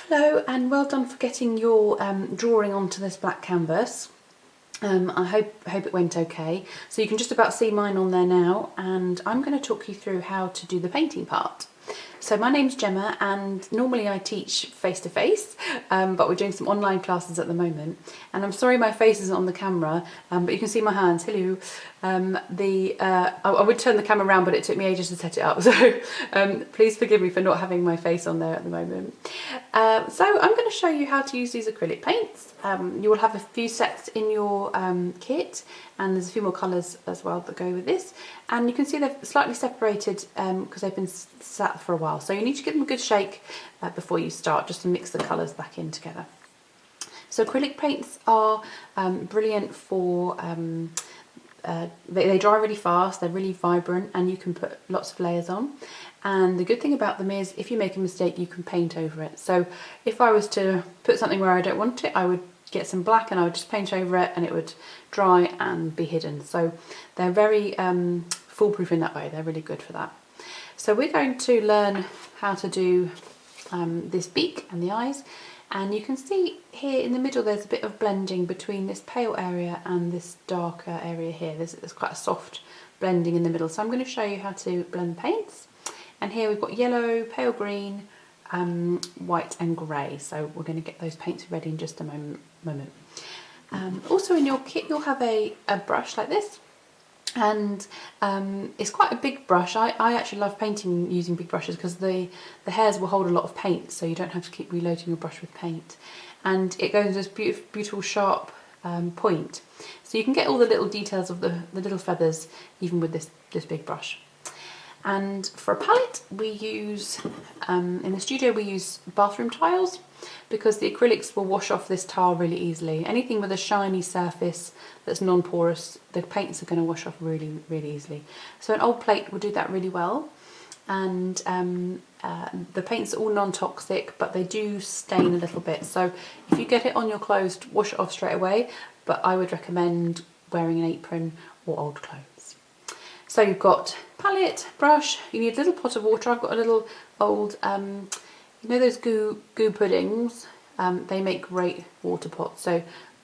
Hello and well done for getting your drawing onto this black canvas. I hope it went okay. So you can just about see mine on there now, and I'm going to talk you through how to do the painting part. So my name's Gemma and normally I teach face-to-face, but we're doing some online classes at the moment. And I'm sorry my face isn't on the camera, but you can see my hands. Hello. I would turn the camera around, but it took me ages to set it up. So please forgive me for not having my face on there at the moment. So I'm going to show you how to use these acrylic paints. You will have a few sets in your kit, and there's a few more colours as well that go with this. And you can see they're slightly separated because they've been sat for a while. So you need to give them a good shake before you start, just to mix the colours back in together. So acrylic paints are brilliant for, they dry really fast, they're really vibrant, and you can put lots of layers on. And the good thing about them is if you make a mistake, you can paint over it. So if I was to put something where I don't want it, I would get some black and I would just paint over it and it would dry and be hidden. So they're very foolproof in that way. They're really good for that. So we're going to learn how to do this beak and the eyes. And you can see here in the middle there's a bit of blending between this pale area and this darker area here. There's quite a soft blending in the middle. So I'm going to show you how to blend paints. And here we've got yellow, pale green, white and grey. So we're going to get those paints ready in just a moment. Also in your kit you'll have a brush like this. And it's quite a big brush. I actually love painting using big brushes because the hairs will hold a lot of paint, so you don't have to keep reloading your brush with paint. And it goes into this beautiful sharp point. So you can get all the little details of the little feathers even with this big brush. And for a palette we use, in the studio we use bathroom tiles, because the acrylics will wash off this tile really easily. Anything with a shiny surface that's non-porous, the paints are going to wash off really easily. So an old plate will do that really well. And the paints are all non-toxic, but they do stain a little bit. So if you get it on your clothes, wash it off straight away, but I would recommend wearing an apron or old clothes. So you've got palette, brush, you need a little pot of water. I've got a little old, you know those goo puddings? They make great water pots. So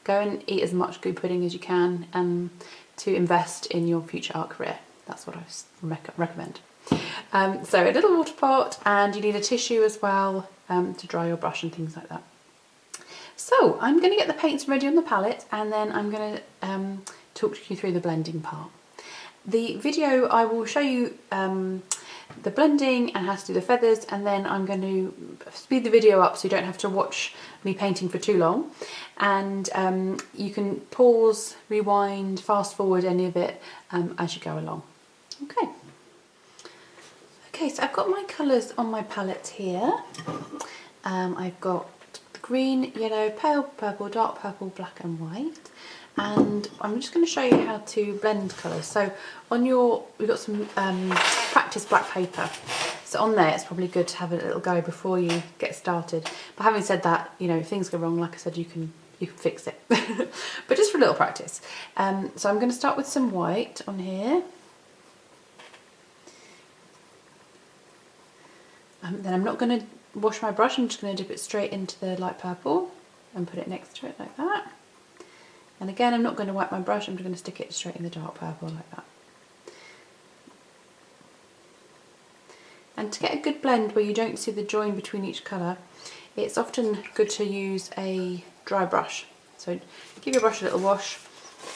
go and eat as much goo pudding as you can to invest in your future art career. That's what I recommend. So a little water pot, and you need a tissue as well to dry your brush and things like that. So I'm going to get the paints ready on the palette, and then I'm going to talk you through the blending part. The video, I will show you the blending and how to do the feathers, and then I'm going to speed the video up so you don't have to watch me painting for too long. And you can pause, rewind, fast forward any of it as you go along. Okay, so I've got my colours on my palette here. I've got the green, yellow, pale purple, dark purple, black and white. And I'm just going to show you how to blend colours. So on we've got some practice black paper. So on there it's probably good to have a little go before you get started. But having said that, you know, if things go wrong, like I said, you can fix it. But just for a little practice. So I'm going to start with some white on here. Then I'm not going to wash my brush, I'm just going to dip it straight into the light purple and put it next to it like that. And again, I'm not going to wipe my brush, I'm just going to stick it straight in the dark purple like that. And to get a good blend where you don't see the join between each colour, it's often good to use a dry brush. So give your brush a little wash,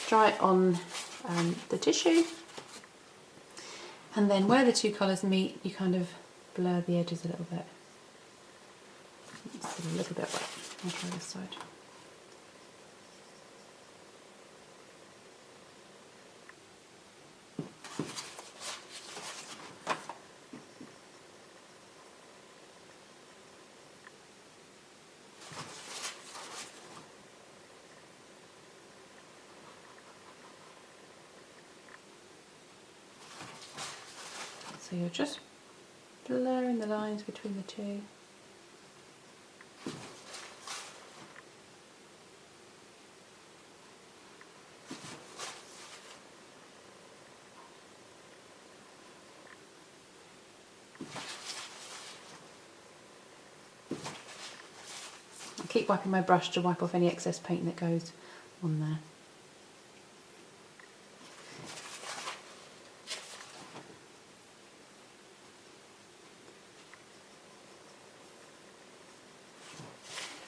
dry it on the tissue, and then where the two colours meet, you kind of blur the edges a little bit. It's a little bit wet. I'll try this side. So you're just blurring the lines between the two. keep wiping my brush to wipe off any excess paint that goes on there.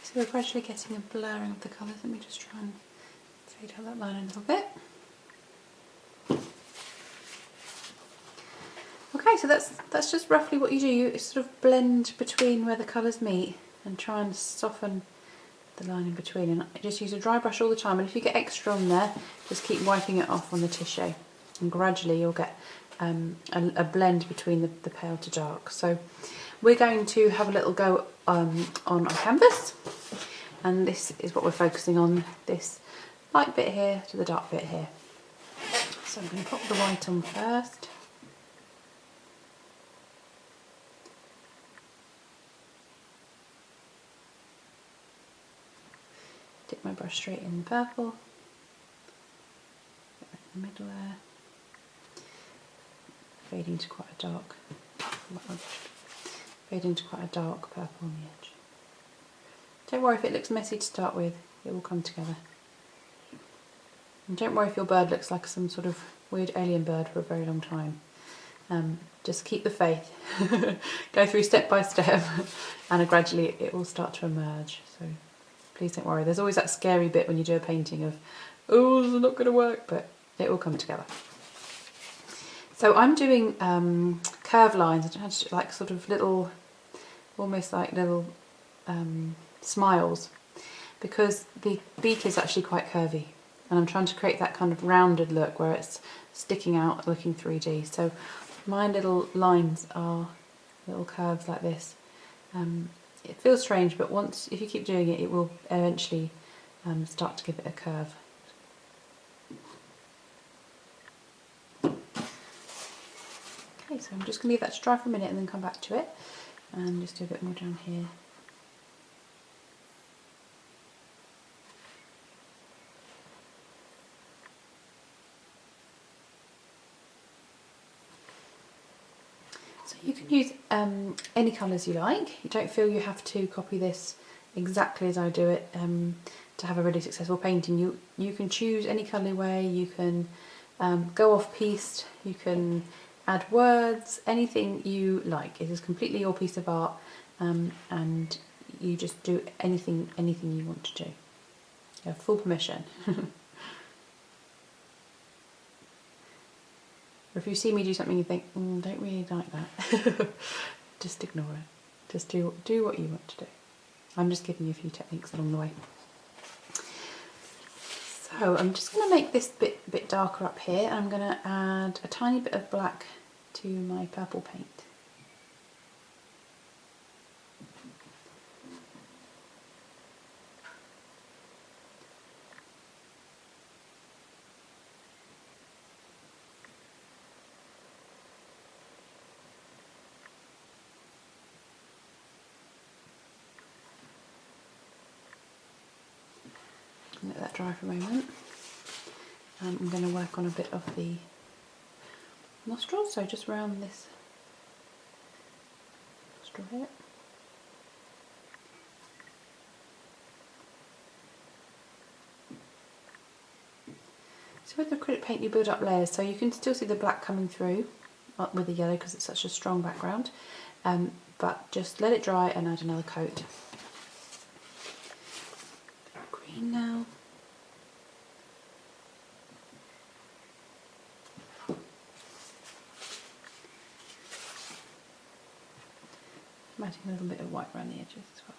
So we're gradually getting a blurring of the colours. Let me just try and fade out that line a little bit. Okay, so that's just roughly what you do. You sort of blend between where the colours meet and try and soften the line in between. And just use a dry brush all the time. And if you get extra on there, just keep wiping it off on the tissue. And gradually you'll get a blend between the pale to dark. So we're going to have a little go on our canvas. And this is what we're focusing on, this light bit here to the dark bit here. So I'm going to pop the white on first. Dip my brush straight in the purple. Get that in the middle there. Fading to quite a dark, purple on the edge. Don't worry if it looks messy to start with, it will come together. And don't worry if your bird looks like some sort of weird alien bird for a very long time. Just keep the faith. Go through step by step and gradually it will start to emerge. So please don't worry. There's always that scary bit when you do a painting of, oh, this is not going to work, but it will come together. So I'm doing curve lines, like sort of little, almost like little smiles, because the beak is actually quite curvy and I'm trying to create that kind of rounded look where it's sticking out looking 3D. So my little lines are little curves like this. It feels strange, but if you keep doing it, it will eventually start to give it a curve. Okay, so I'm just going to leave that to dry for a minute and then come back to it and just do a bit more down here. So you can use any colours you like. You don't feel you have to copy this exactly as I do it to have a really successful painting. You can choose any colour way, you can go off piste, you can add words, anything you like. It is completely your piece of art and you just do anything you want to do. You have full permission. Or if you see me do something you think, don't really like that, just ignore it. Just do what you want to do. I'm just giving you a few techniques along the way. So I'm just going to make this bit darker up here, and I'm going to add a tiny bit of black to my purple paint. Let that dry for a moment. I'm going to work on a bit of the nostrils, so just round this nostril here. So with acrylic paint you build up layers, so you can still see the black coming through with the yellow because it's such a strong background, but just let it dry and add another coat. Green now. I'm adding a little bit of white around the edges as well.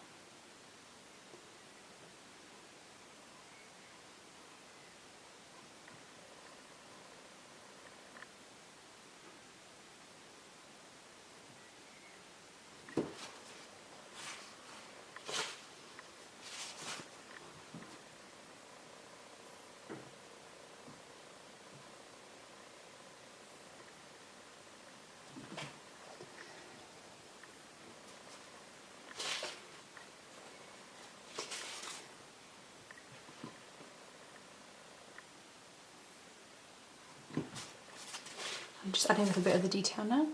I'm just adding a little bit of the detail now,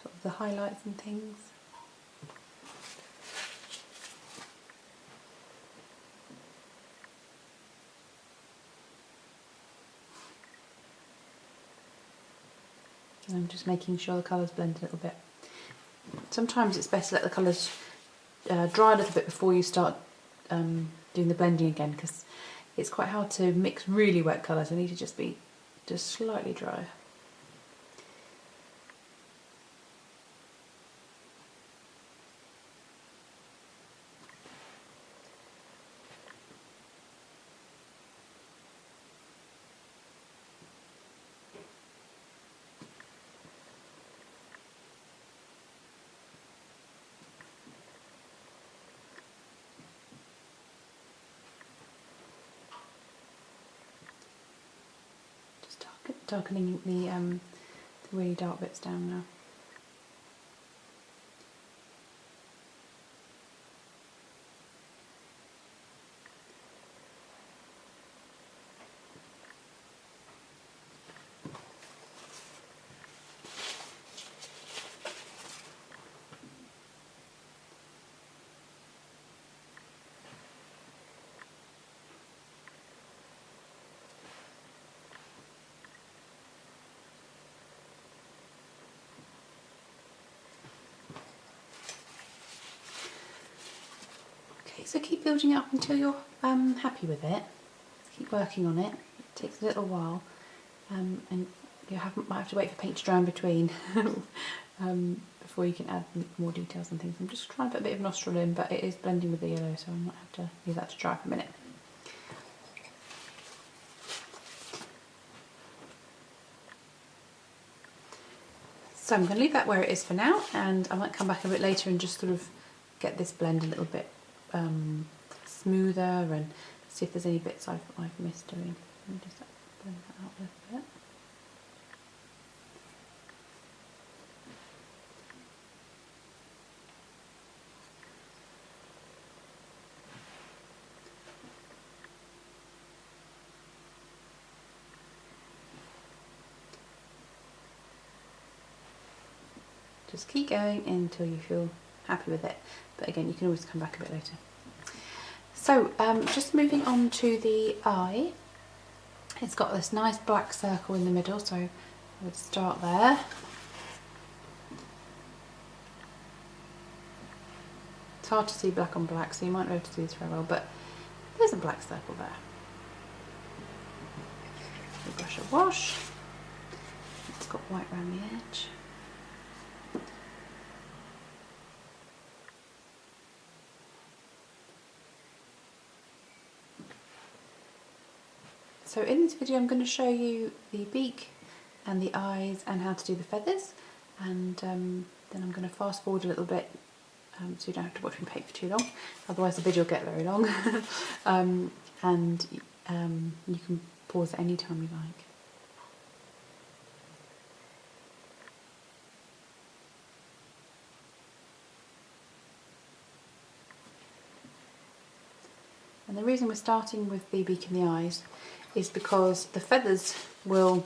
sort of the highlights and things. And I'm just making sure the colours blend a little bit. Sometimes it's best to let the colours dry a little bit before you start doing the blending again, because it's quite hard to mix really wet colours. They need to just be slightly dry. Darkening the really dark bits down now. So keep building it up until you're happy with it. Keep working on it. It takes a little while, and you might have to wait for paint to dry in between before you can add more details and things. I'm just trying to put a bit of nostril in, but it is blending with the yellow, so I might have to leave that to dry for a minute. So I'm going to leave that where it is for now, and I might come back a bit later and just sort of get this blend a little bit smoother and see if there's any bits I've missed doing. Let me just blend that out a little bit. Just keep going until you feel happy with it, but again you can always come back a bit later. So just moving on to the eye. It's got this nice black circle in the middle, so I would start there. It's hard to see black on black, so you might not be able to see this very well, but there's a black circle there. We brush a wash. It's got white around the edge. So in this video I'm going to show you the beak and the eyes and how to do the feathers, and then I'm going to fast forward a little bit so you don't have to watch me paint for too long, otherwise the video will get very long. And you can pause at any time you like. And the reason we're starting with the beak and the eyes is because the feathers will,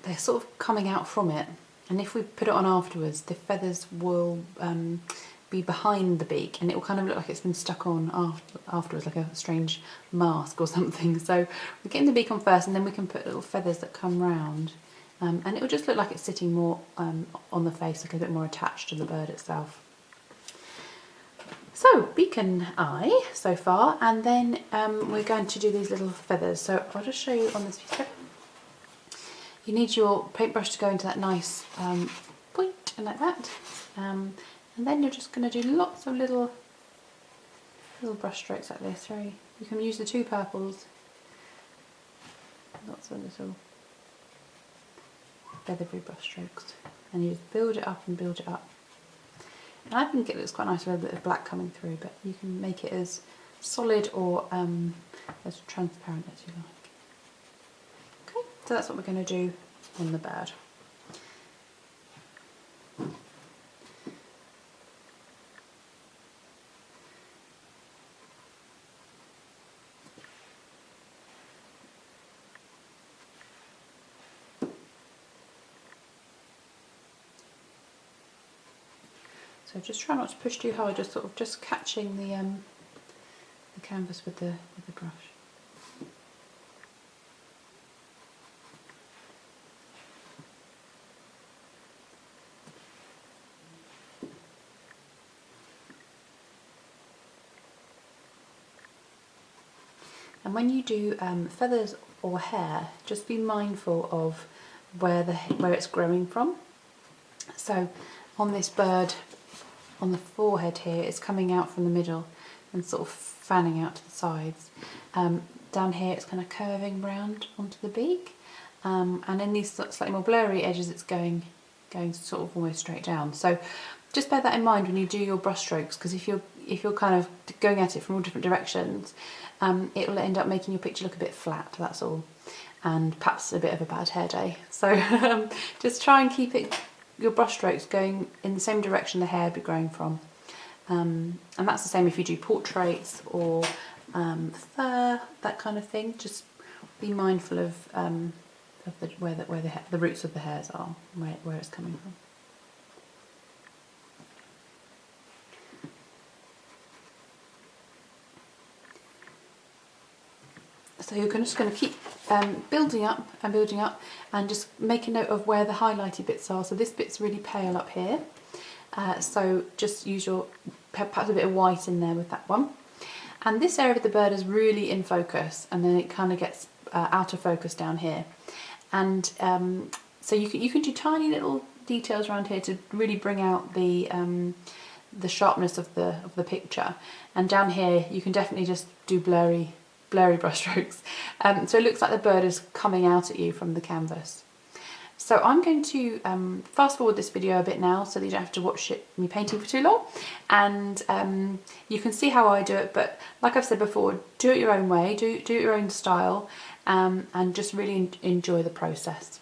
they're sort of coming out from it, and if we put it on afterwards, the feathers will be behind the beak, and it will kind of look like it's been stuck on afterwards, like a strange mask or something. So we're getting the beak on first, and then we can put little feathers that come round, and it will just look like it's sitting more on the face, like a bit more attached to the bird itself. So, beak and eye so far, and then we're going to do these little feathers. So I'll just show you on this piece of paper. You need your paintbrush to go into that nice point, and like that. And then you're just going to do lots of little brush strokes like this. You can use the two purples. Lots of little feathery brush strokes. And you just build it up and build it up. And I think it looks quite nice with a bit of black coming through, but you can make it as solid or as transparent as you like. Okay, so that's what we're going to do on the bird. So just try not to push too hard, just catching the canvas with the brush. And when you do feathers or hair, just be mindful of where it's growing from. So on this bird, on the forehead here, it's coming out from the middle and sort of fanning out to the sides. Down here it's kind of curving round onto the beak, and in these slightly more blurry edges it's going sort of almost straight down. So just bear that in mind when you do your brush strokes, because if you're kind of going at it from all different directions, it will end up making your picture look a bit flat, that's all, and perhaps a bit of a bad hair day. So just try and keep your brush strokes going in the same direction the hair would be growing from. And that's the same if you do portraits or fur, that kind of thing. Just be mindful of where the roots of the hairs are, where it's coming from. So you're just going to keep building up and just make a note of where the highlighted bits are. So this bit's really pale up here, so just use perhaps a bit of white in there with that one. And this area of the bird is really in focus, and then it kind of gets out of focus down here. And so you can do tiny little details around here to really bring out the sharpness of the picture. And down here you can definitely just do blurry brush strokes. So it looks like the bird is coming out at you from the canvas. So I'm going to fast forward this video a bit now so that you don't have to watch me painting for too long, and you can see how I do it, but like I've said before, do it your own way, do it your own style, and just really enjoy the process.